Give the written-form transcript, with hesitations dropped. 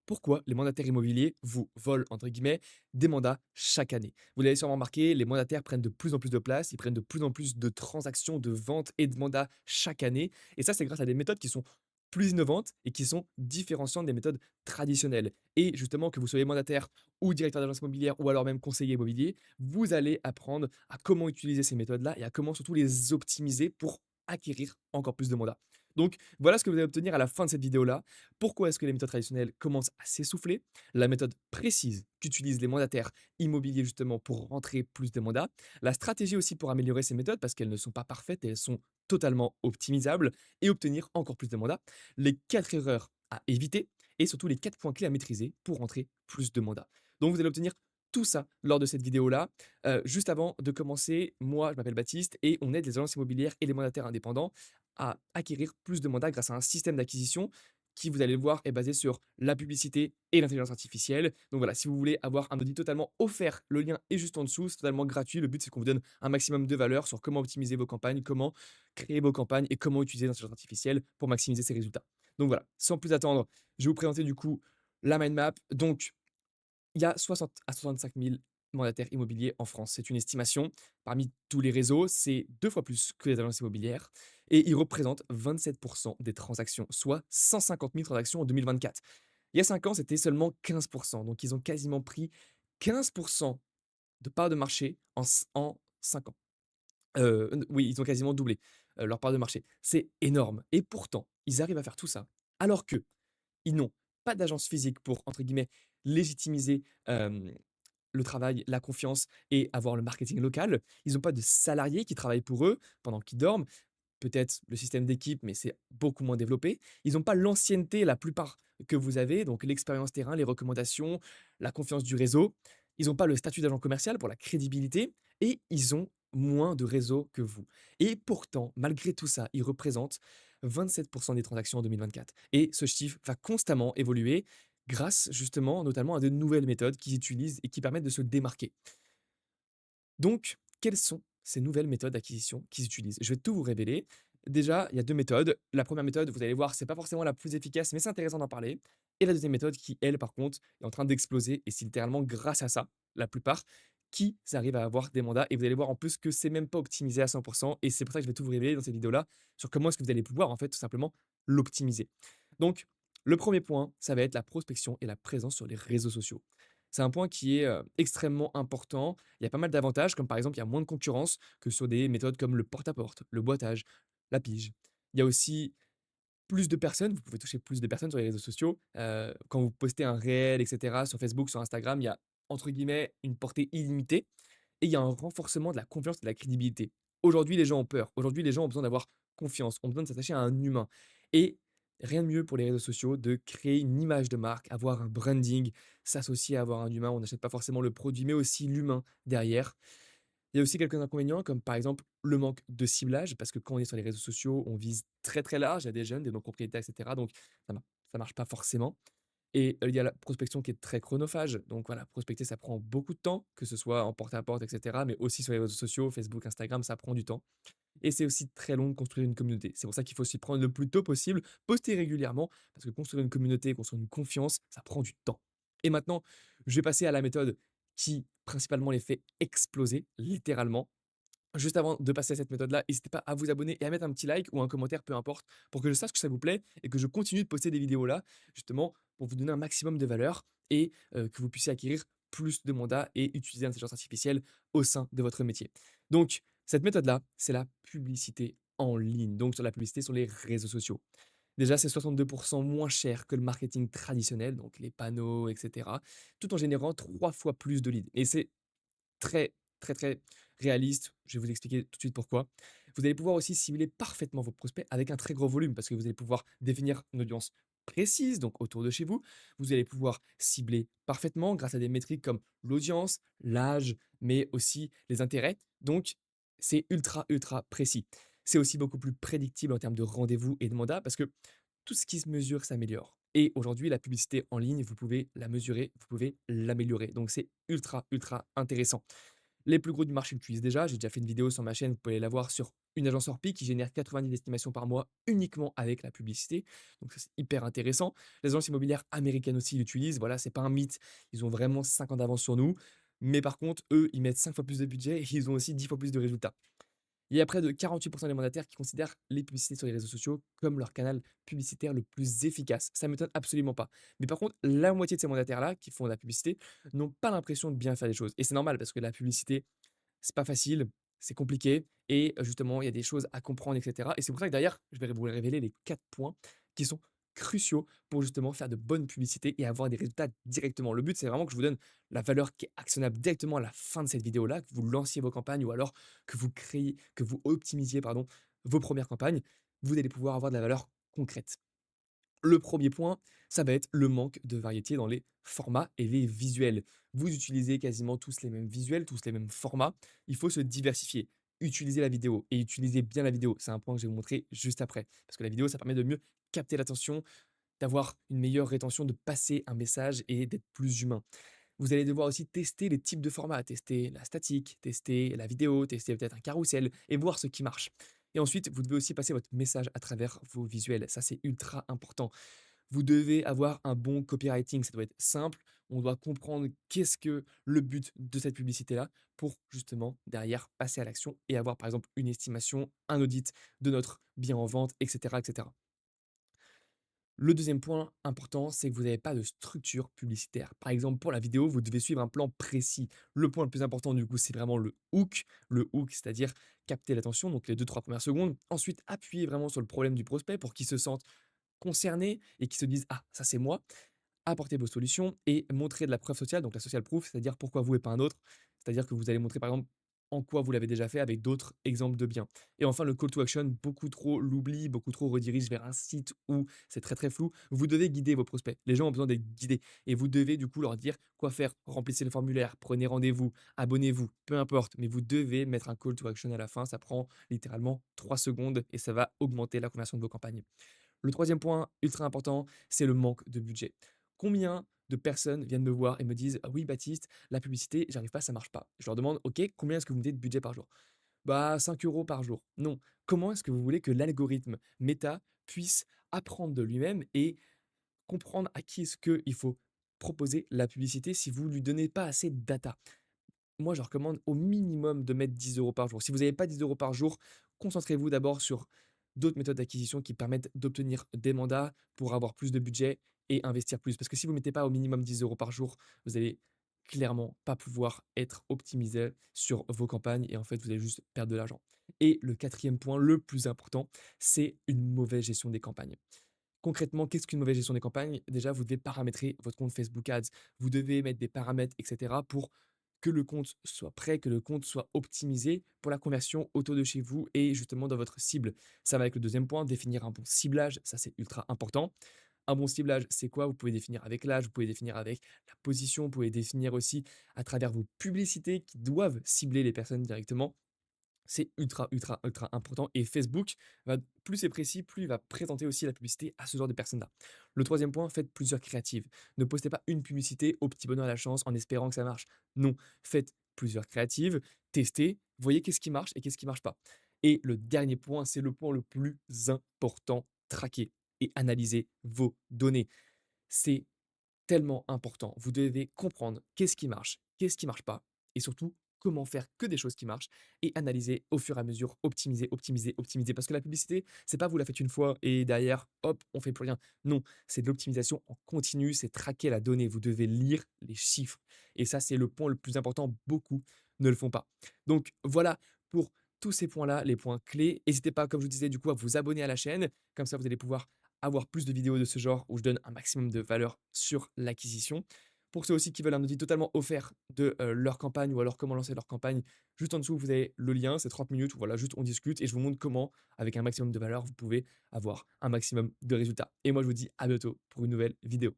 pourquoi les mandataires immobiliers vous volent, entre guillemets, des mandats chaque année. Vous l'avez sûrement remarqué, les mandataires prennent de plus en plus de place, ils prennent de plus en plus de transactions, de ventes et de mandats chaque année. Et ça, c'est grâce à des méthodes qui sont plus innovantes et qui sont différenciantes des méthodes traditionnelles. Et justement, que vous soyez mandataire ou directeur d'agence immobilière ou alors même conseiller immobilier, vous allez apprendre à comment utiliser ces méthodes-là et à comment surtout les optimiser pour acquérir encore plus de mandats. Donc voilà ce que vous allez obtenir à la fin de cette vidéo-là. Pourquoi est-ce que les méthodes traditionnelles commencent à s'essouffler? La méthode précise qu'utilisent les mandataires immobiliers justement pour rentrer plus de mandats. La stratégie aussi pour améliorer ces méthodes parce qu'elles ne sont pas parfaites et elles sont totalement optimisables et obtenir encore plus de mandats. Les 4 erreurs à éviter et surtout les 4 points clés à maîtriser pour rentrer plus de mandats. Donc vous allez obtenir tout ça lors de cette vidéo-là. Juste avant de commencer, moi je m'appelle Baptiste et on aide les agences immobilières et les mandataires indépendants à acquérir plus de mandats grâce à un système d'acquisition qui, vous allez le voir, est basé sur la publicité et l'intelligence artificielle. Donc voilà, si vous voulez avoir un audit totalement offert, le lien est juste en dessous, c'est totalement gratuit. Le but, c'est qu'on vous donne un maximum de valeur sur comment optimiser vos campagnes, comment créer vos campagnes et comment utiliser l'intelligence artificielle pour maximiser ses résultats. Donc voilà, sans plus attendre, je vais vous présenter du coup la mind map. Donc, il y a 60 à 65 000 mandataires immobiliers en France. C'est une estimation. Parmi tous les réseaux, c'est 2 fois plus que les agences immobilières et ils représentent 27 des transactions, soit 150 000 transactions en 2024. Il y a 5 ans, c'était seulement 15. Donc ils ont quasiment pris 15 de part de marché en 5 ans. Oui, ils ont quasiment doublé, leur part de marché. C'est énorme et pourtant, ils arrivent à faire tout ça alors qu'ils n'ont pas d'agence physique pour, entre guillemets, «légitimiser», le travail, la confiance et avoir le marketing local. Ils n'ont pas de salariés qui travaillent pour eux pendant qu'ils dorment. Peut-être le système d'équipe, mais c'est beaucoup moins développé. Ils n'ont pas l'ancienneté, la plupart, que vous avez, donc l'expérience terrain, les recommandations, la confiance du réseau. Ils n'ont pas le statut d'agent commercial pour la crédibilité et ils ont moins de réseau que vous. Et pourtant, malgré tout ça, ils représentent 27 des transactions en 2024. Et ce chiffre va constamment évoluer grâce justement, notamment à de nouvelles méthodes qu'ils utilisent et qui permettent de se démarquer. Donc, quelles sont ces nouvelles méthodes d'acquisition qu'ils utilisent? Je vais tout vous révéler. Déjà, il y a 2 méthodes. La première méthode, vous allez voir, c'est pas forcément la plus efficace, mais c'est intéressant d'en parler. Et la deuxième méthode qui, elle, par contre, est en train d'exploser et c'est littéralement grâce à ça, la plupart, qu'ils arrivent à avoir des mandats et vous allez voir en plus que c'est même pas optimisé à 100 et c'est pour ça que je vais tout vous révéler dans cette vidéo-là, sur comment est-ce que vous allez pouvoir, en fait, tout simplement l'optimiser. Donc, le premier point, ça va être la prospection et la présence sur les réseaux sociaux. C'est un point qui est, extrêmement important. Il y a pas mal d'avantages, comme par exemple, il y a moins de concurrence que sur des méthodes comme le porte-à-porte, le boitage, la pige. Il y a aussi plus de personnes, vous pouvez toucher plus de personnes sur les réseaux sociaux. Quand vous postez un réel et cetera sur Facebook, sur Instagram, il y a entre guillemets «une portée illimitée» et il y a un renforcement de la confiance et de la crédibilité. Aujourd'hui, les gens ont peur. Aujourd'hui, les gens ont besoin d'avoir confiance, ont besoin de s'attacher à un humain et rien de mieux pour les réseaux sociaux de créer une image de marque, avoir un branding, s'associer à avoir un humain. On n'achète pas forcément le produit, mais aussi l'humain derrière. Il y a aussi quelques inconvénients, comme par exemple le manque de ciblage, parce que quand on est sur les réseaux sociaux, on vise très très large, il y a des jeunes, des non-propriétaires, et cetera. Donc ça marche pas forcément. Et il y a la prospection qui est très chronophage. Donc voilà, prospecter, ça prend beaucoup de temps, que ce soit en porte-à-porte, et cetera, mais aussi sur les réseaux sociaux, Facebook, Instagram, ça prend du temps. Et c'est aussi très long de construire une communauté. C'est pour ça qu'il faut s'y prendre le plus tôt possible, poster régulièrement, parce que construire une communauté, construire une confiance, ça prend du temps. Et maintenant, je vais passer à la méthode qui principalement les fait exploser, littéralement. Juste avant de passer à cette méthode-là, n'hésitez pas à vous abonner et à mettre un petit like ou un commentaire, peu importe, pour que je sache que ça vous plaît et que je continue de poster des vidéos là, justement, pour vous donner un maximum de valeur et que vous puissiez acquérir plus de mandats et utiliser l'intelligence artificielle au sein de votre métier. Donc, cette méthode-là, c'est la publicité en ligne, donc sur la publicité sur les réseaux sociaux. Déjà, c'est 62 moins cher que le marketing traditionnel, donc les panneaux, et cetera, tout en générant 3 fois plus de leads et c'est très, très, très réaliste. Je vais vous expliquer tout de suite pourquoi. Vous allez pouvoir aussi cibler parfaitement vos prospects avec un très gros volume parce que vous allez pouvoir définir une audience précise, donc autour de chez vous. Vous allez pouvoir cibler parfaitement grâce à des métriques comme l'audience, l'âge, mais aussi les intérêts. Donc, c'est ultra, ultra précis. C'est aussi beaucoup plus prédictible en termes de rendez-vous et de mandats parce que tout ce qui se mesure s'améliore. Et aujourd'hui, la publicité en ligne, vous pouvez la mesurer, vous pouvez l'améliorer. Donc, c'est ultra, ultra intéressant. Les plus gros du marché l'utilisent déjà. J'ai déjà fait une vidéo sur ma chaîne, vous pouvez la voir sur une agence Orpi qui génère 90 estimations par mois uniquement avec la publicité. Donc ça, c'est hyper intéressant. Les agences immobilières américaines aussi l'utilisent. Voilà, c'est pas un mythe. Ils ont vraiment 5 ans d'avance sur nous. Mais par contre, eux, ils mettent 5 fois plus de budget et ils ont aussi 10 fois plus de résultats. Il y a près de 48% des mandataires qui considèrent les publicités sur les réseaux sociaux comme leur canal publicitaire le plus efficace. Ça m'étonne absolument pas. Mais par contre, la moitié de ces mandataires-là qui font de la publicité n'ont pas l'impression de bien faire les choses. Et c'est normal parce que la publicité, c'est pas facile, c'est compliqué et justement, il y a des choses à comprendre, et cetera. Et c'est pour ça que derrière, je vais vous révéler les 4 points qui sont cruciaux pour justement faire de bonnes publicités et avoir des résultats directement. Le but, c'est vraiment que je vous donne la valeur qui est actionnable directement à la fin de cette vidéo-là, que vous lanciez vos campagnes ou alors que vous optimisiez, pardon, vos premières campagnes. Vous allez pouvoir avoir de la valeur concrète. Le premier point, ça va être le manque de variété dans les formats et les visuels. Vous utilisez quasiment tous les mêmes visuels, tous les mêmes formats. Il faut se diversifier. Utilisez la vidéo et utilisez bien la vidéo. C'est un point que je vais vous montrer juste après. Parce que la vidéo, ça permet de mieux capter l'attention, d'avoir une meilleure rétention, de passer un message et d'être plus humain. Vous allez devoir aussi tester les types de formats, tester la statique, tester la vidéo, tester peut-être un carrousel et voir ce qui marche. Et ensuite, vous devez aussi passer votre message à travers vos visuels. Ça, c'est ultra important. Vous devez avoir un bon copywriting, ça doit être simple. On doit comprendre qu'est-ce que le but de cette publicité-là pour justement derrière passer à l'action et avoir par exemple une estimation, un audit de notre bien en vente, etc., etc. Le deuxième point important, c'est que vous n'avez pas de structure publicitaire. Par exemple, pour la vidéo, vous devez suivre un plan précis. Le point le plus important, du coup, c'est vraiment le hook. Le hook, c'est-à-dire capter l'attention, donc les 2 3 premières secondes. Ensuite, appuyer vraiment sur le problème du prospect pour qu'il se sente concerné et qu'il se dise: «Ah, ça c'est moi». Apporter vos solutions et montrer de la preuve sociale, donc la social proof, c'est-à-dire pourquoi vous et pas un autre. C'est-à-dire que vous allez montrer par exemple en quoi vous l'avez déjà fait avec d'autres exemples de biens. Et enfin, le call to action, beaucoup trop l'oublient, beaucoup trop redirigent vers un site où c'est très très flou. Vous devez guider vos prospects. Les gens ont besoin d'être guidés et vous devez du coup leur dire quoi faire. Remplissez le formulaire, prenez rendez-vous, abonnez-vous, peu importe. Mais vous devez mettre un call to action à la fin. Ça prend littéralement 3 secondes et ça va augmenter la conversion de vos campagnes. Le troisième point ultra important, c'est le manque de budget. Combien de personnes viennent me voir et me disent: «Ah oui Baptiste, la publicité, j'arrive pas, ça marche pas». Je leur demande: «OK, combien est-ce que vous mettez de budget par jour?» «Bah 5 € par jour». Non. Comment est-ce que vous voulez que l'algorithme Meta puisse apprendre de lui-même et comprendre à qui est-ce qu'il faut proposer la publicité si vous lui donnez pas assez de data? Moi, je recommande au minimum de mettre 10 € par jour. Si vous n'avez pas 10 € par jour, concentrez-vous d'abord sur d'autres méthodes d'acquisition qui permettent d'obtenir des mandats pour avoir plus de budget et investir plus. Parce que si vous ne mettez pas au minimum 10 € par jour, vous allez clairement pas pouvoir être optimisé sur vos campagnes et en fait, vous allez juste perdre de l'argent. Et le quatrième point, le plus important, c'est une mauvaise gestion des campagnes. Concrètement, qu'est-ce qu'une mauvaise gestion des campagnes? Déjà, vous devez paramétrer votre compte Facebook Ads. Vous devez mettre des paramètres, etc., pour que le compte soit prêt, que le compte soit optimisé pour la conversion autour de chez vous et justement dans votre cible. Ça va avec le deuxième point, définir un bon ciblage. Ça, c'est ultra important. Un bon ciblage, c'est quoi? Vous pouvez définir avec l'âge, vous pouvez définir avec la position, vous pouvez définir aussi à travers vos publicités qui doivent cibler les personnes directement. C'est ultra, ultra, ultra important et Facebook va plus c'est précis, plus il va présenter aussi la publicité à ce genre de personnes-là. Le troisième point, faites plusieurs créatives. Ne postez pas une publicité au petit bonheur à la chance en espérant que ça marche. Non, faites plusieurs créatives, testez, voyez qu'est-ce qui marche et qu'est-ce qui marche pas. Et le dernier point, c'est le point le plus important, traquer et analyser vos données. C'est tellement important. Vous devez comprendre qu'est-ce qui marche pas et surtout comment faire que des choses qui marchent et analyser au fur et à mesure, optimiser, optimiser, optimiser. Parce que la publicité, c'est pas vous la faites une fois et derrière, hop, on fait plus rien. Non, c'est de l'optimisation en continu, c'est traquer la donnée. Vous devez lire les chiffres. Et ça, c'est le point le plus important. Beaucoup ne le font pas. Donc voilà pour tous ces points-là, les points clés. N'hésitez pas, comme je vous disais, du coup, à vous abonner à la chaîne. Comme ça, vous allez pouvoir avoir plus de vidéos de ce genre où je donne un maximum de valeur sur l'acquisition. Pour ceux aussi qui veulent un audit totalement offert de leur campagne ou alors comment lancer leur campagne, juste en dessous, vous avez le lien, c'est 30 minutes où voilà, juste on discute et je vous montre comment, avec un maximum de valeur, vous pouvez avoir un maximum de résultats. Et moi, je vous dis à bientôt pour une nouvelle vidéo.